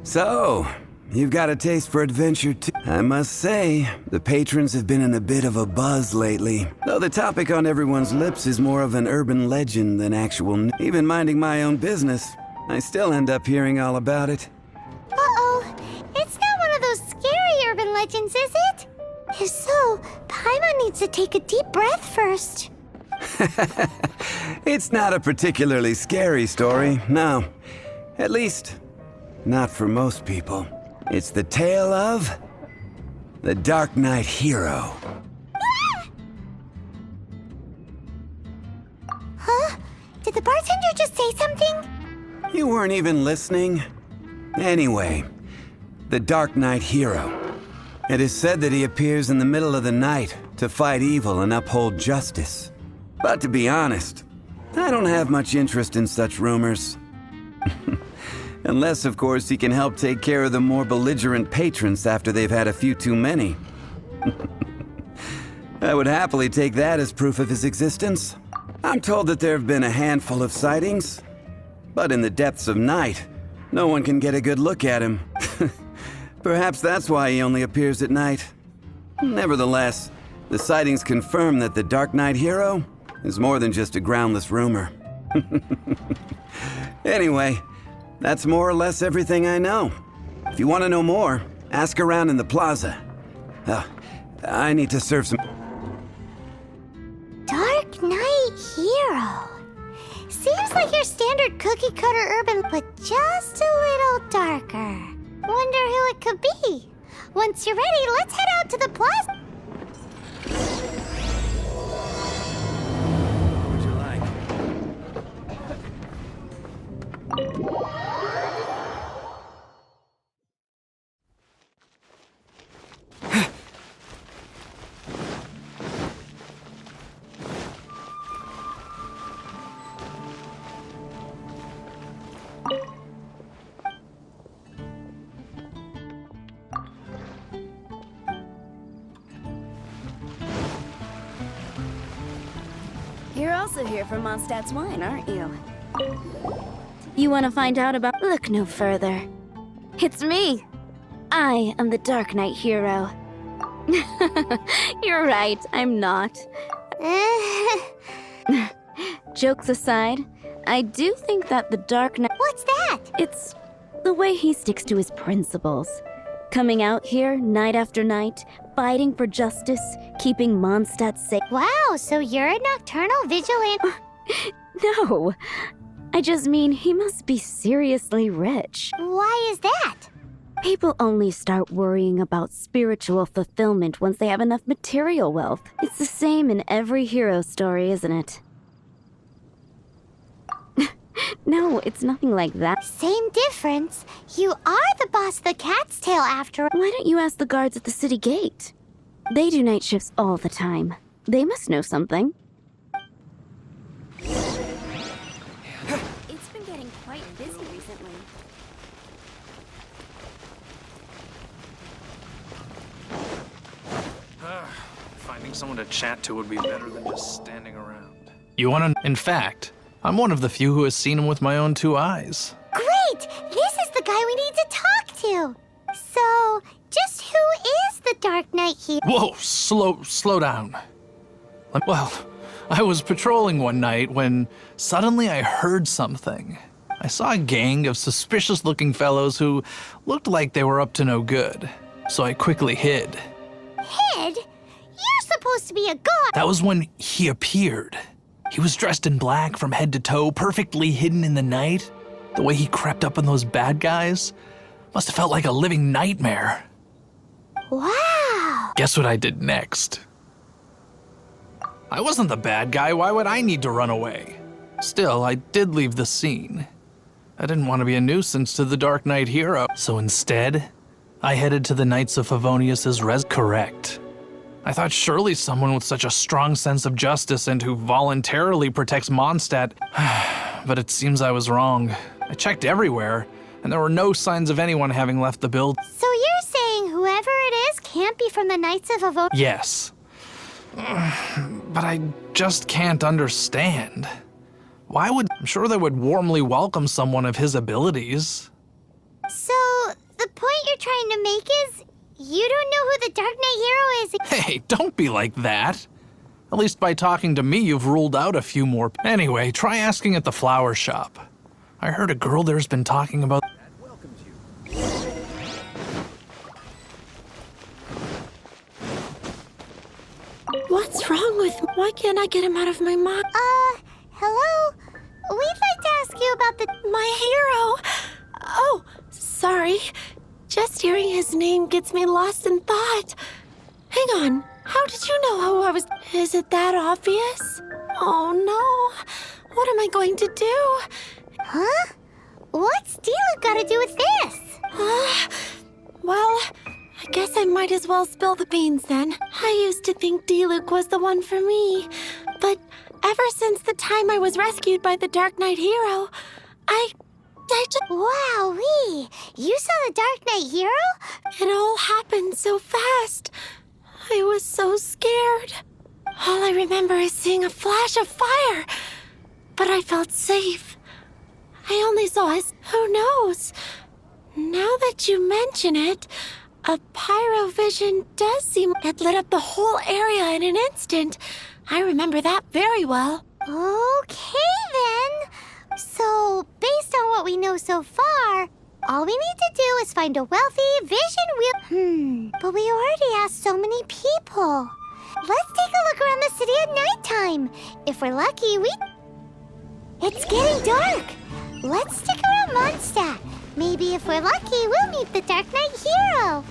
So, you've got a taste for adventure too. I must say, the patrons have been in a bit of a buzz lately. Though the topic on everyone's lips is more of an urban legend than actual Even minding my own business, I still end up hearing all about it. Uh-oh. It's not one of those scary urban legends, is it? If so, Paimon needs to take a deep breath first. It's not a particularly scary story, no. At least, not for most people. It's the tale of the Dark Knight hero. Huh? Did the bartender just say something? You weren't even listening. Anyway, the Dark Knight hero. It is said that he appears in the middle of the night to fight evil and uphold justice. But to be honest, I don't have much interest in such rumors. Unless, of course, he can help take care of the more belligerent patrons after they've had a few too many. I would happily take that as proof of his existence. I'm told that there have been a handful of sightings, but in the depths of night, no one can get a good look at him. Perhaps that's why he only appears at night. Nevertheless, the sightings confirm that the Dark Knight hero is more than just a groundless rumor. Anyway, that's more or less everything I know. If you want to know more, ask around in the plaza. I need to serve some... Dark Knight hero. Seems like your standard cookie-cutter urban, but just a little darker. Wonder who it could be. Once you're ready, let's head out to the plaza. You're also here for Mondstadt's wine, aren't you? You want to find out about... Look no further. It's me. I am the Dark Knight hero. You're right, I'm not. Jokes aside, I do think that the Dark Knight... What's that? It's the way he sticks to his principles. Coming out here night after night, fighting for justice, keeping Mondstadt safe. Wow, so you're a nocturnal vigilante? No, I just mean he must be seriously rich. Why is that? People only start worrying about spiritual fulfillment once they have enough material wealth. It's the same in every hero story, isn't it? No, it's nothing like that. Same difference. You are the boss of the Cat's Tail after... Why don't you ask the guards at the city gate? They do night shifts all the time. They must know something. It's been getting quite busy recently. Finding someone to chat to would be better than just standing around. You wanna... In fact, I'm one of the few who has seen him with my own two eyes. Great! This is the guy we need to talk to! So, just who is the Dark Knight here? Whoa, slow down. Well, I was patrolling one night when suddenly I heard something. I saw a gang of suspicious-looking fellows who looked like they were up to no good. So I quickly hid. Hid? You're supposed to be a god! That was when he appeared. He was dressed in black from head to toe, perfectly hidden in the night. The way he crept up on those bad guys must have felt like a living nightmare. Wow! Guess what I did next? I wasn't the bad guy, why would I need to run away? Still, I did leave the scene. I didn't want to be a nuisance to the Dark Knight hero, so instead, I headed to the Knights of Favonius's correct. I thought surely someone with such a strong sense of justice and who voluntarily protects Mondstadt, but it seems I was wrong. I checked everywhere, and there were no signs of anyone having left the build. So you're saying whoever it is can't be from the Knights of Favonius? Yes. But I just can't understand. Why would... I'm sure they would warmly welcome someone of his abilities. So, the point you're trying to make is, you don't know who the Dark Knight hero is? Hey, don't be like that. At least by talking to me, you've ruled out a few more. Anyway, try asking at the flower shop. I heard a girl there's been talking about... What's wrong with... Why can't I get him out of my mind? Hello? We'd like to ask you about My hero! Oh, sorry. Just hearing his name gets me lost in thought. Hang on. How did you know who I was... Is it that obvious? Oh, no. What am I going to do? Huh? What's Diluc got to do with this? Well, I guess I might as well spill the beans then. I used to think Diluc was the one for me. But ever since the time I was rescued by the Dark Knight hero, I just... Wowee! You saw the Dark Knight hero? It all happened so fast. I was so scared. All I remember is seeing a flash of fire. But I felt safe. I only saw his... Who knows? Now that you mention it, a pyrovision does seem... It lit up the whole area in an instant. I remember that very well. Okay, then. So, based on what we know so far, all we need to do is find a wealthy vision wheel... But we already asked so many people. Let's take a look around the city at nighttime. If we're lucky, It's getting dark. Let's stick around Mondstadt. Maybe if we're lucky, we'll meet the Dark Knight hero.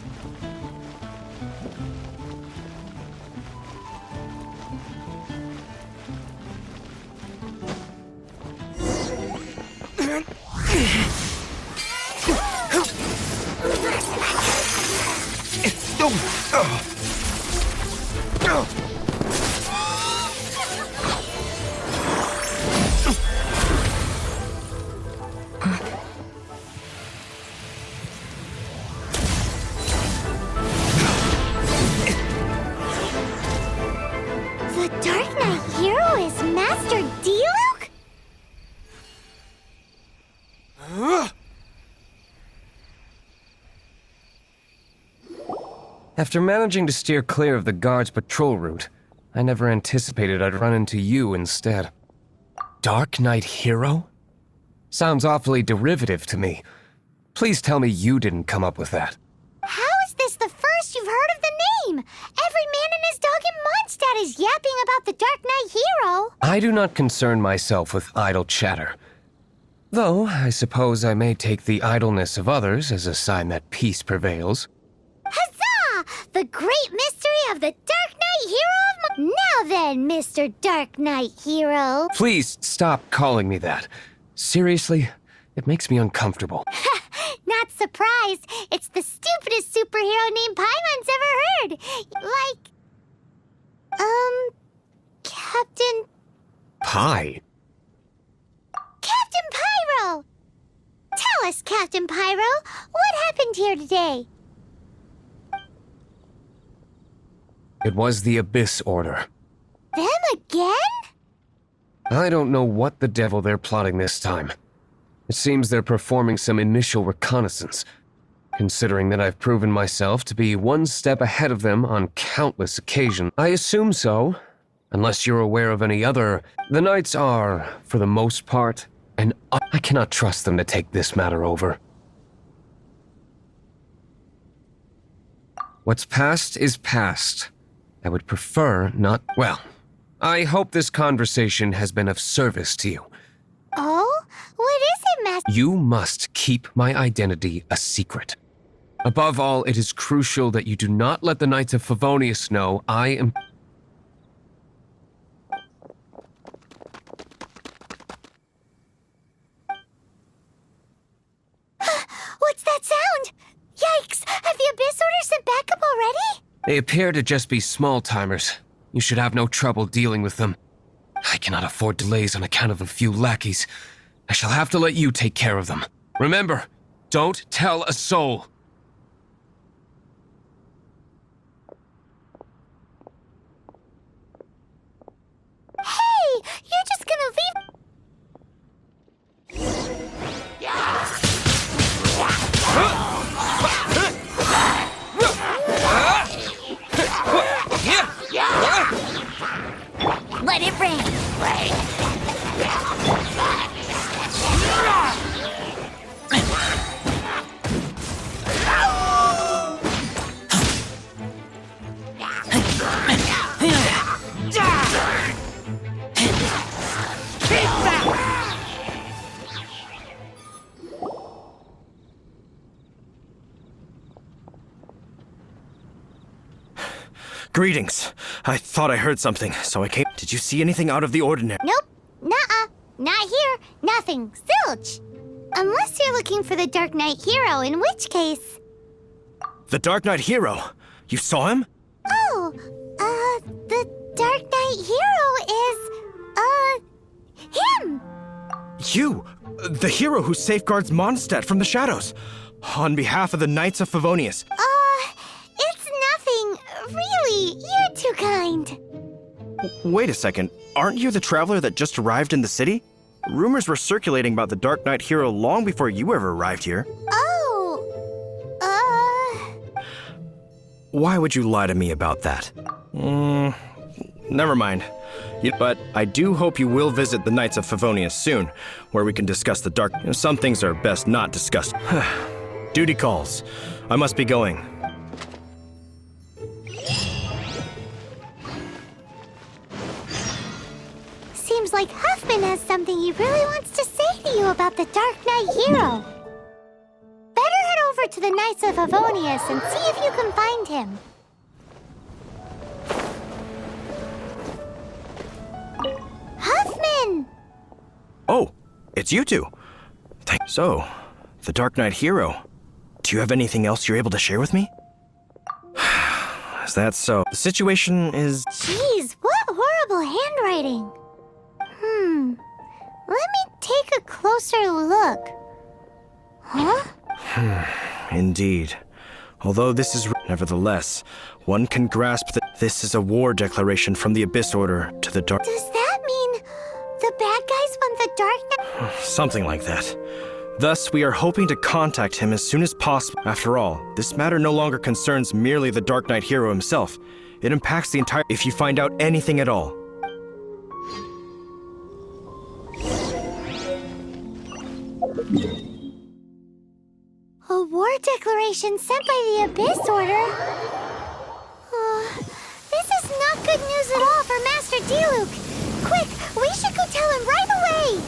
The Dark Knight hero is Master Diluc? After managing to steer clear of the guard's patrol route, I never anticipated I'd run into you instead. Dark Knight hero? Sounds awfully derivative to me. Please tell me you didn't come up with that. How is this the first you've heard of the name? Every man and his dog in Mondstadt is yapping about the Dark Knight hero. I do not concern myself with idle chatter. Though, I suppose I may take the idleness of others as a sign that peace prevails. Huzzah! The great mystery of the Dark Knight hero of Now then, Mr. Dark Knight hero. Please stop calling me that. Seriously, it makes me uncomfortable. Not surprised. It's the stupidest superhero name Paimon's ever heard. Captain... Pie? Captain Pyro! Tell us, Captain Pyro, what happened here today? It was the Abyss Order. Them again? I don't know what the devil they're plotting this time. It seems they're performing some initial reconnaissance. Considering that I've proven myself to be one step ahead of them on countless occasions, I assume so. Unless you're aware of any other, the Knights are, for the most part, and I cannot trust them to take this matter over. What's past is past. I would prefer not... Well, I hope this conversation has been of service to you. Oh? What is it, Master? You must keep my identity a secret. Above all, it is crucial that you do not let the Knights of Favonius know I am... What's that sound? Yikes! Have the They appear to just be small-timers. You should have no trouble dealing with them. I cannot afford delays on account of a few lackeys. I shall have to let you take care of them. Remember, don't tell a soul. Hey, you're just gonna leave? Let it rain. Greetings. I thought I heard something, so I came. Did you see anything out of the ordinary? Nope. Nuh-uh. Not here. Nothing. Zilch. Unless you're looking for the Dark Knight hero, in which case... The Dark Knight hero. You saw him? Oh, the Dark Knight hero is, him! You! The hero who safeguards Mondstadt from the shadows. On behalf of the Knights of Favonius. It's nothing. Really, you're too kind. Wait a second. Aren't you the traveler that just arrived in the city? Rumors were circulating about the Dark Knight hero long before you ever arrived here. Why would you lie to me about that? Never mind. But I do hope you will visit the Knights of Favonius soon, where we can discuss the dark... Some things are best not discussed. Duty calls. I must be going. Seems like Huffman has something he really wants to say to you about the Dark Knight hero. Better head over to the Knights of Favonius and see if you can find him. Huffman! Oh, it's you two. So, the Dark Knight hero. Do you have anything else you're able to share with me? Is that so? The situation is... Jeez, what horrible handwriting. Let me take a closer look. Huh? Indeed. Although this is... Nevertheless, one can grasp that this is a war declaration from the Abyss Order to the Dark... Does that mean the bad guys want the Dark Knight? Something like that. Thus, we are hoping to contact him as soon as possible. After all, this matter no longer concerns merely the Dark Knight hero himself. It impacts the entire... If you find out anything at all. A war declaration sent by the Abyss Order? This is not good news at all for Master Diluc. Quick, we should go tell him right away!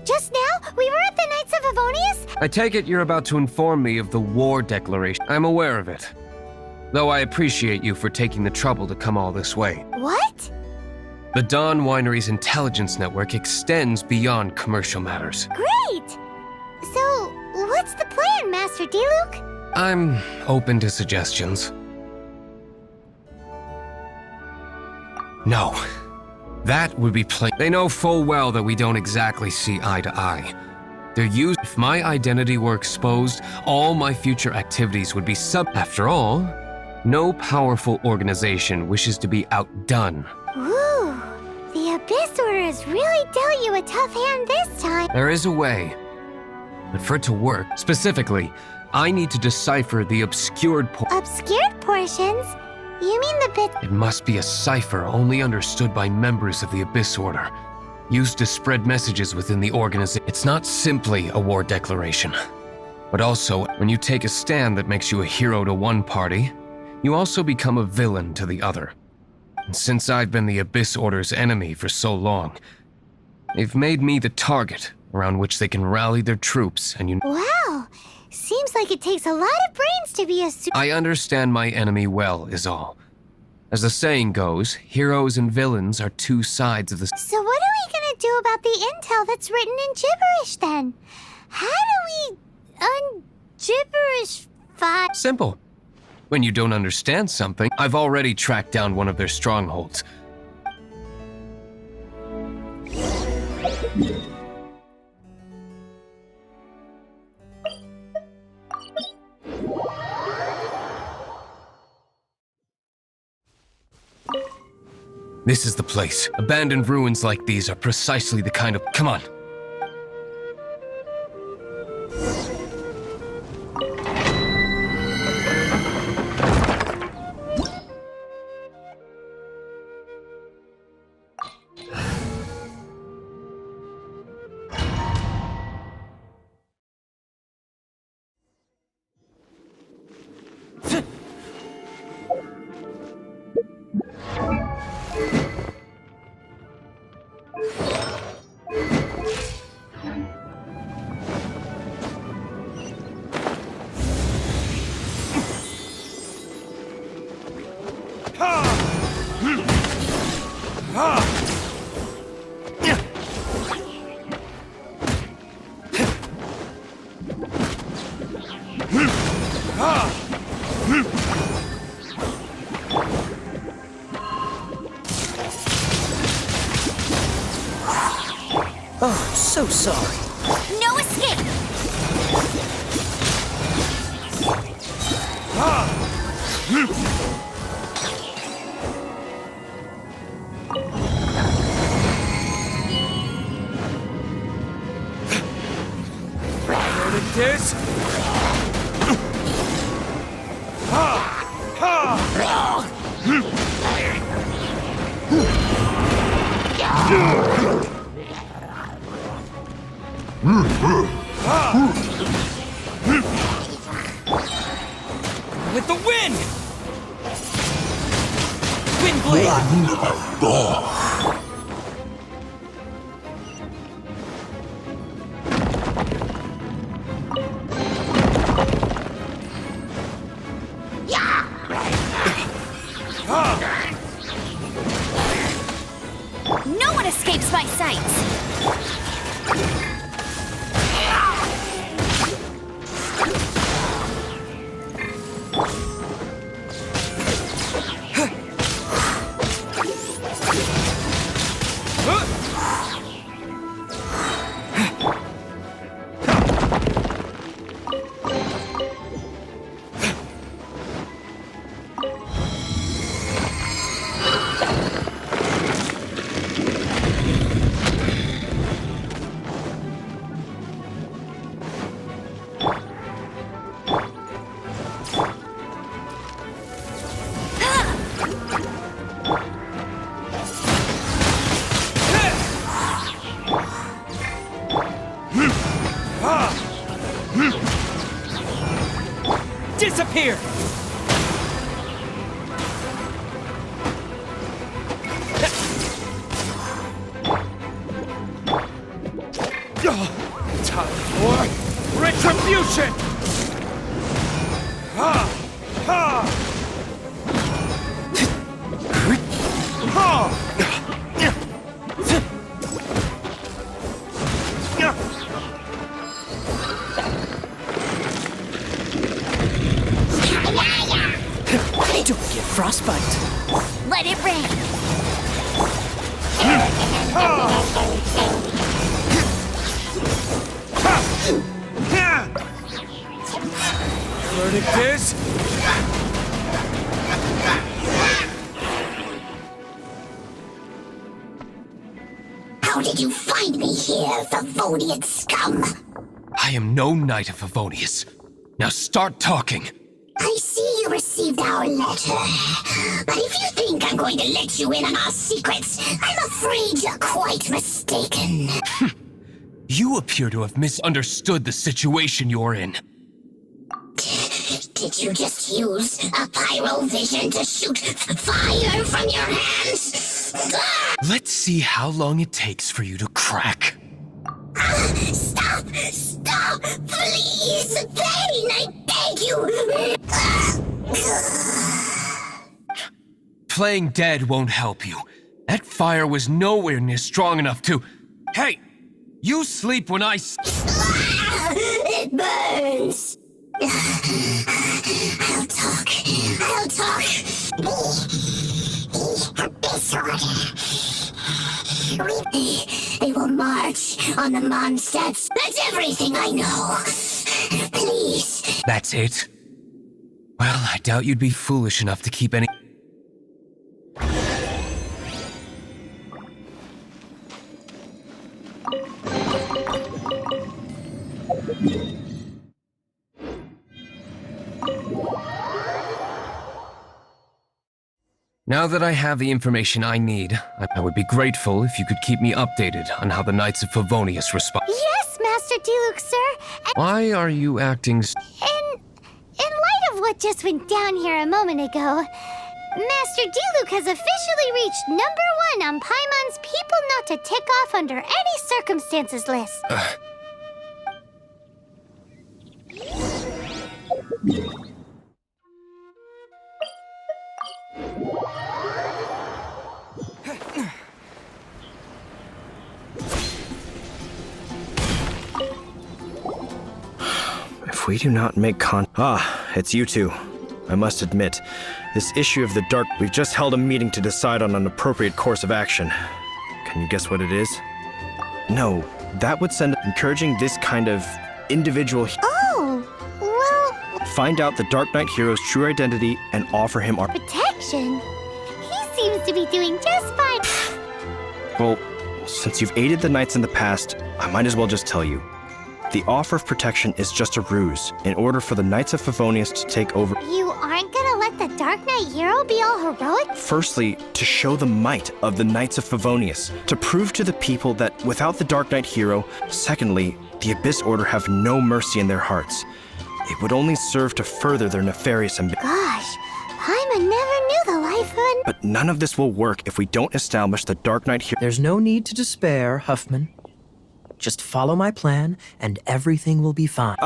Just now, we were at the Knights of Favonius? I take it you're about to inform me of the war declaration. I'm aware of it. Though I appreciate you for taking the trouble to come all this way. What? The Dawn Winery's intelligence network extends beyond commercial matters. Great! So, what's the plan, Master Diluc? I'm open to suggestions. No. That would be plain. They know full well that we don't exactly see eye to eye. If my identity were exposed, all my future activities would be After all, no powerful organization wishes to be outdone. Ooh, the Abyss Order has really dealt you a tough hand this time. There is a way. But for it to work, specifically, I need to decipher the obscured Obscured portions? You mean the bit? It must be a cipher only understood by members of the Abyss Order, used to spread messages within the organization. It's not simply a war declaration, but also when you take a stand that makes you a hero to one party, you also become a villain to the other. And since I've been the Abyss Order's enemy for so long, they've made me the target around which they can rally their troops and Wow! Seems like it takes a lot of brains to be a I understand my enemy well, is all. As the saying goes, heroes and villains are two sides of the... So what are we gonna do about the intel that's written in gibberish then? How do we un-gibberish-fy? Simple. When you don't understand something, I've already tracked down one of their strongholds. This is the place. Abandoned ruins like these are precisely the kind of... Come on. Oh, so sorry. No escape! This? With the wind! Wind blade! No one escapes my sights! Disappear! Time for retribution! Don't get frostbite. Let it rain! Verdict is... How did you find me here, Favonian scum? I I am no Knight of Favonius. Now start talking. I see you received our letter. But if you think I'm going to let you in on our secrets, I'm afraid you're quite mistaken. You appear to have misunderstood the situation you're in. Did you just use a pyrovision to shoot fire from your hands? Let's see how long it takes for you to crack. Stop! Stop! Please! Pain, I beg you! Playing dead won't help you. That fire was nowhere near strong enough to... Hey! You sleep when I... It burns! I'll talk. I'll talk. This order. They will march on the Mondstadts. That's everything I know. Please. That's it? Well, I doubt you'd be foolish enough to keep any... Now that I have the information I need, I would be grateful if you could keep me updated on how the Knights of Favonius respond. Yes, Master Diluc, sir. Why are you acting In light of what just went down here a moment ago, Master Diluc has officially reached #1 on Paimon's People Not to Tick Off Under Any Circumstances list. If we do not make it's you two. I must admit, this issue of the Dark... We've just held a meeting to decide on an appropriate course of action. Can you guess what it is? No, that would send... Encouraging this kind of individual... Oh, well, Find out the Dark Knight hero's true identity and offer him our... protection? He seems to be doing just fine. Well, since you've aided the Knights in the past, I might as well just tell you. The offer of protection is just a ruse, in order for the Knights of Favonius to take over. You aren't gonna let the Dark Knight hero be all heroic? Firstly, to show the might of the Knights of Favonius, to prove to the people that without the Dark Knight hero, secondly, the Abyss Order have no mercy in their hearts. It would only serve to further their nefarious ambition. Gosh, Paimon never knew the life of an... But none of this will work if we don't establish the Dark Knight hero. There's no need to despair, Huffman. Just follow my plan, and everything will be fine.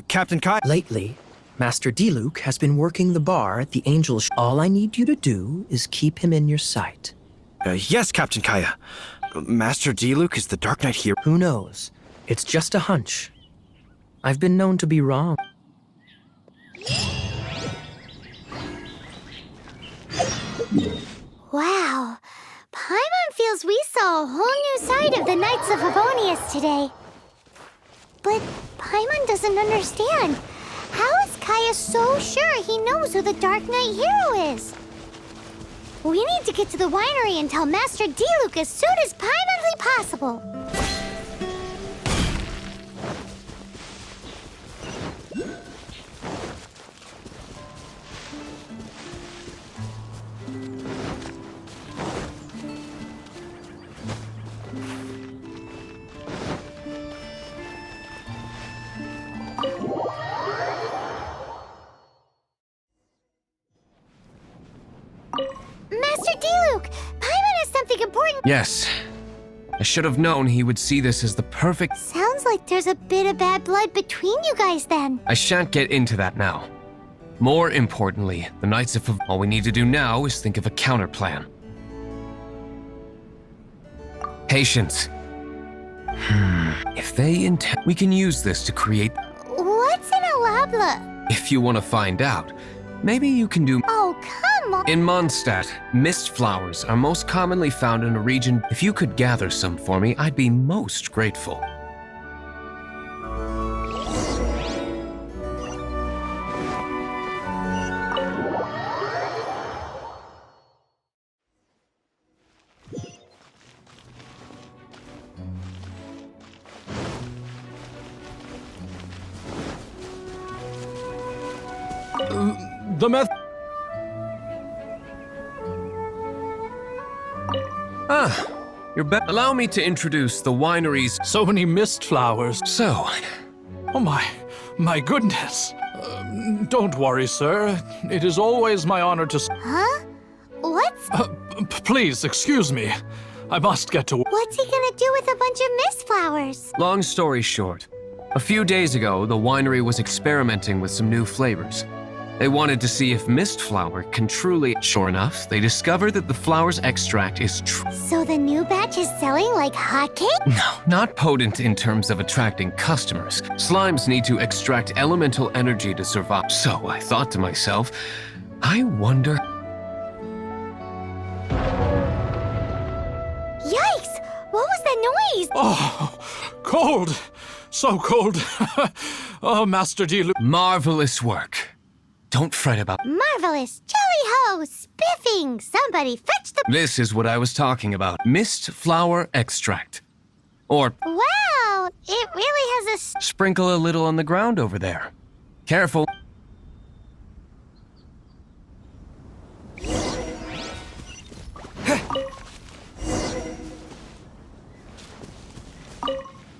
Captain Kai. Lately, Master Diluc has been working the bar at the Angel's. All I need you to do is keep him in your sight. Yes, Captain Kaya. Master Diluc is the Dark Knight hero. Who knows? It's just a hunch. I've been known to be wrong. Wow. Paimon feels we saw a whole new side of the Knights of Favonius today. But Paimon doesn't understand. How is Kaya so sure he knows who the Dark Knight hero is? We need to get to the winery and tell Master Diluc as soon as Paimonly possible. Master Diluc, Paimon has something important. Yes. I should have known he would see this as the perfect... Sounds like there's a bit of bad blood between you guys then. I shan't get into that now. More importantly, the Knights of... All we need to do now is think of a counter plan. Patience. If they intend... We can use this to create... What's an alabla? If you want to find out, maybe you can do... Oh, come on. In Mondstadt, mist flowers are most commonly found in a region. If you could gather some for me, I'd be most grateful. The meth. You're allow me to introduce the winery's. So many mist flowers. So, Oh my goodness. Don't worry, sir. It is always my honor to. Huh? What's... Please, excuse me. I must get to. What's he gonna do with a bunch of mist flowers? long story short, a few days ago, the winery was experimenting with some new flavors. They wanted to see if mist flower can truly. Sure enough, they discovered that the flower's extract is So the new batch is selling like hotcakes? no, not potent in terms of attracting customers. Slimes need to extract elemental energy to survive. So I thought to myself, I wonder. Yikes! What was that noise? Oh, cold. So cold. Oh, Master Diluc. Marvelous work. Don't fret about. Marvelous! Jolly-ho! Spiffing! Somebody fetch the... This is what I was talking about. Mist flower extract. Or Wow! It really has a... sprinkle a little on the ground over there. Careful.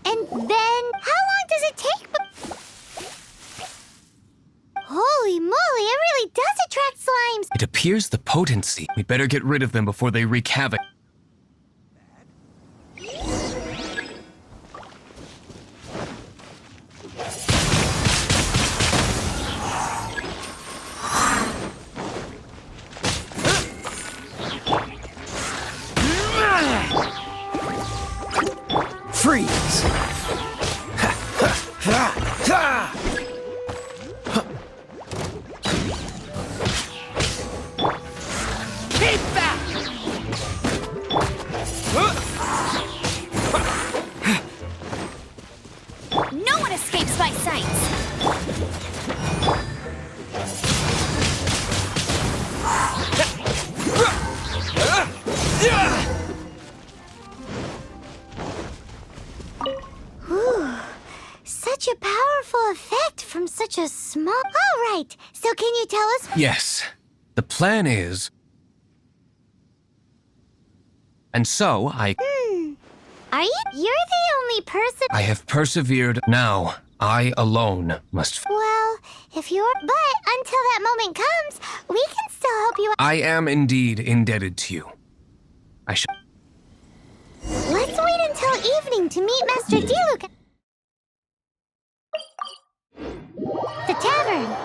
And then... How long does it take? Holy moly, it really does attract slimes! It appears the potency. We'd better get rid of them before they wreak havoc. Freeze! Keep back! No one escapes my sight. Such a powerful effect from such a small... All right, so can you tell us... Yes. The plan is. And so I Are you... You're the only person... have persevered. Now, I alone must. Well, if you're... But until that moment comes, we can still help you... I am indeed indebted to you. I should. Let's wait until evening to meet Master Diluc. The tavern.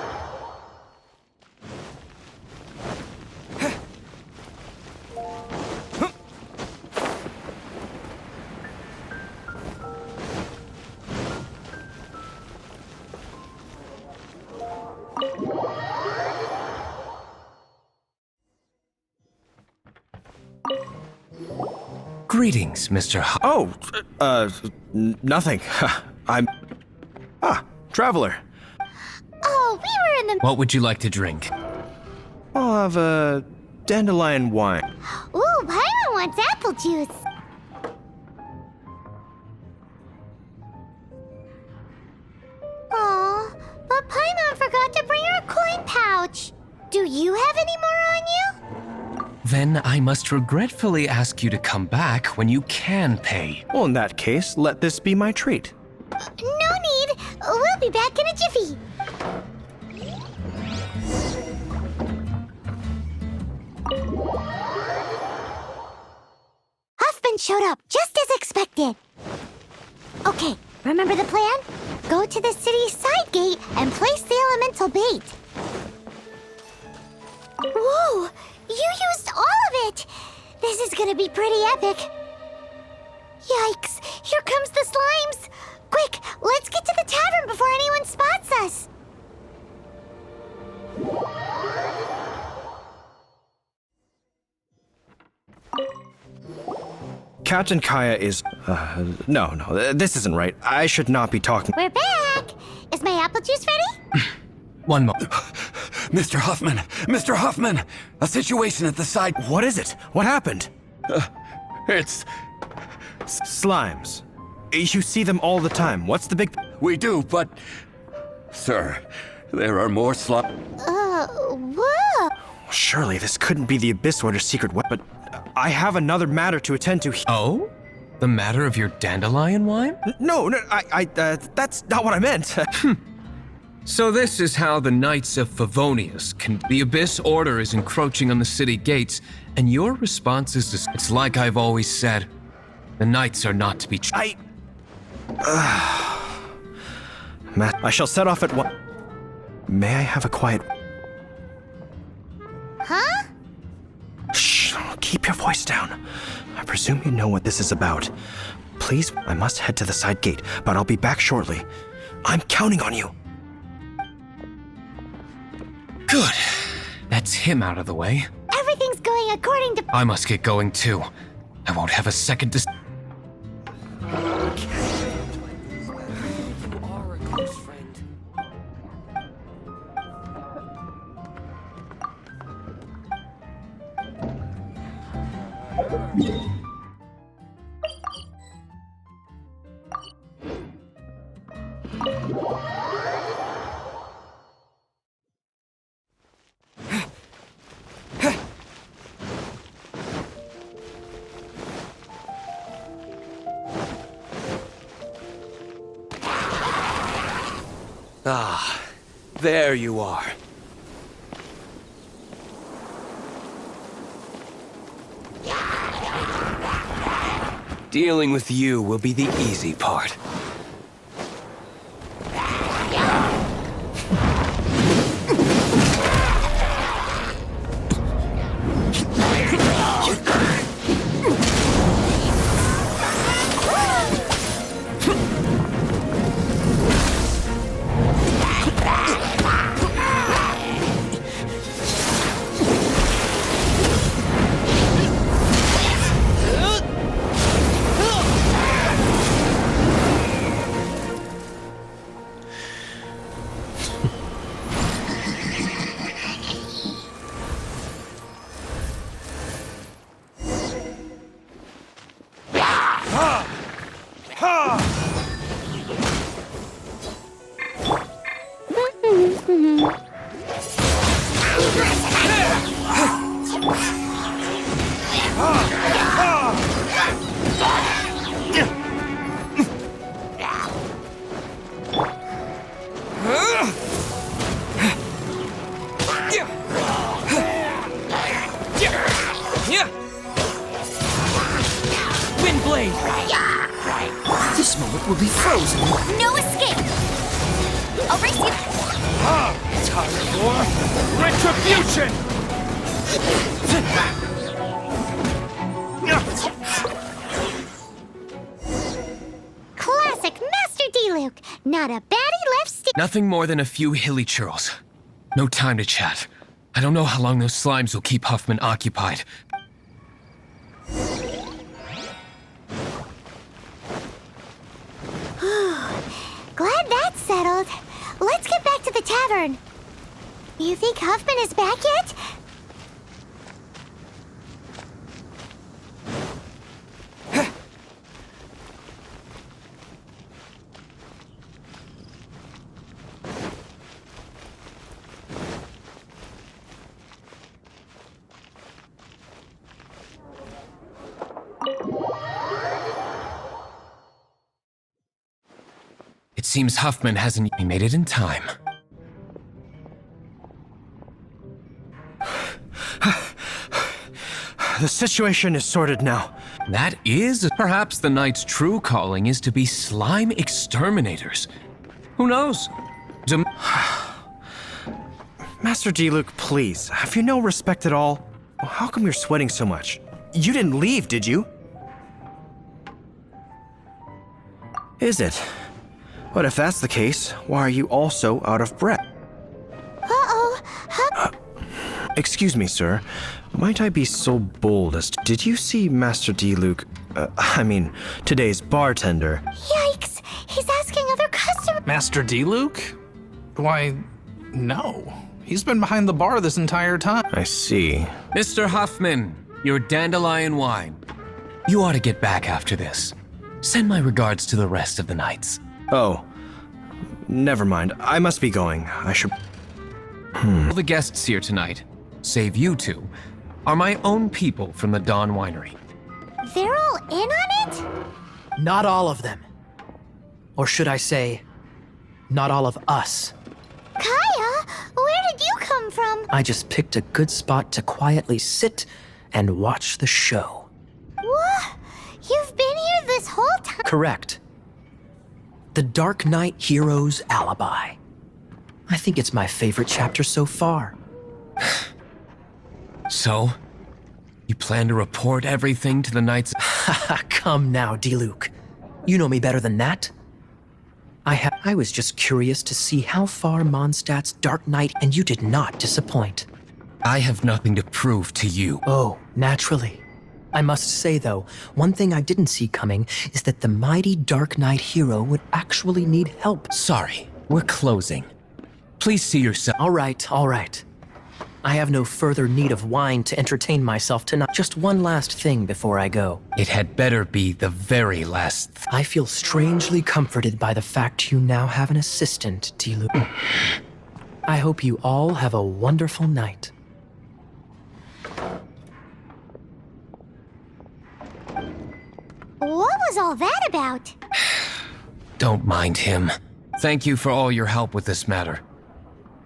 Greetings, Mr. Nothing. I'm. Traveler. Oh, we were in the... What would you like to drink? I'll have a dandelion wine. Ooh, Paimon wants apple juice. Aw, but Paimon forgot to bring her coin pouch. Do you have any more on you? Then I must regretfully ask you to come back when you can pay. Well, in that case, let this be my treat. No need. We'll be back in a jiffy. Huffman showed up, just as expected. Okay, remember the plan? Go to the city's side gate and place the elemental bait. Whoa! You used all of it! This is gonna be pretty epic. Yikes! Here comes the slimes! Quick, let's get to the tavern before anyone spots us! Captain Khaenri'ah is. No, this isn't right. I should not be talking. We're back! Is my apple juice ready? One moment. Mr. Huffman! Mr. Huffman! A situation at the site. What is it? What happened? It's... Slimes. You see them all the time. What's the big. We do, but... Sir, There are more Whoa! Surely this couldn't be the Abyss Order's secret weapon. But I have another matter to attend to. Oh? The matter of your dandelion wine? No, that's not what I meant. So this is how the Knights of Favonius can... The Abyss Order is encroaching on the city gates, and your response is to... It's like I've always said. The Knights are not to be... Matt, I shall set off at one. May I have a quiet... Huh? Shh, keep your voice down. I presume you know what this is about. Please, I must head to the side gate, but I'll be back shortly. I'm counting on you. Good. That's him out of the way. Everything's going according to... I must get going too. I won't have a second to... Ah, there you are. Dealing with you will be the easy part. This moment will be frozen. No escape! I'll race you! Time for retribution! Classic Master Diluc. Not a baddie left stick. Nothing more than a few hilly churls. No time to chat. I don't know how long those slimes will keep Huffman occupied. Glad that's settled. Let's get back to the tavern. You think Huffman is back yet? It seems Huffman hasn't made it in time. The situation is sorted now. That is, perhaps the Knight's true calling is to be slime exterminators. Who knows? Master Diluc, please, have you no respect at all? How come you're sweating so much? You didn't leave, did you? Is it? But if that's the case, why are you also out of breath? Excuse me, sir. Might I be so bold as to... Did you see Master Diluc... today's bartender? Yikes! He's asking other customers. Master Diluc? Why, no. He's been behind the bar this entire time. I see. Mr. Huffman, your dandelion wine. You ought to get back after this. Send my regards to the rest of the Knights. Oh. Never mind. I must be going. I should... All the guests here tonight, save you two, are my own people from the Dawn Winery. They're all in on it? Not all of them. Or should I say, not all of us. Kaya, where did you come from? I just picked a good spot to quietly sit and watch the show. What? You've been here this whole time? Correct. The Dark Knight Hero's Alibi. I think it's my favorite chapter so far. So, you plan to report everything to the Knights? Come now, Diluc. You know me better than that. I was just curious to see how far Mondstadt's Dark Knight, and you did not disappoint. I have nothing to prove to you. Oh, naturally. I must say, though, one thing I didn't see coming is that the mighty Dark Knight hero would actually need help. Sorry, we're closing. Please see yourself. All right. I have no further need of wine to entertain myself tonight. Just one last thing before I go. It had better be the very last. I feel strangely comforted by the fact you now have an assistant, Diluc. I hope you all have a wonderful night. What was all that about? Don't mind him. Thank you for all your help with this matter.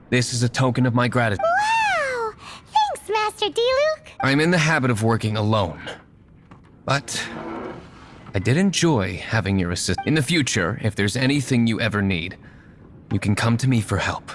This is a token of my gratitude. Wow! Thanks, Master Diluc. I'm in the habit of working alone. But I did enjoy having your assist. In the future, if there's anything you ever need, you can come to me for help.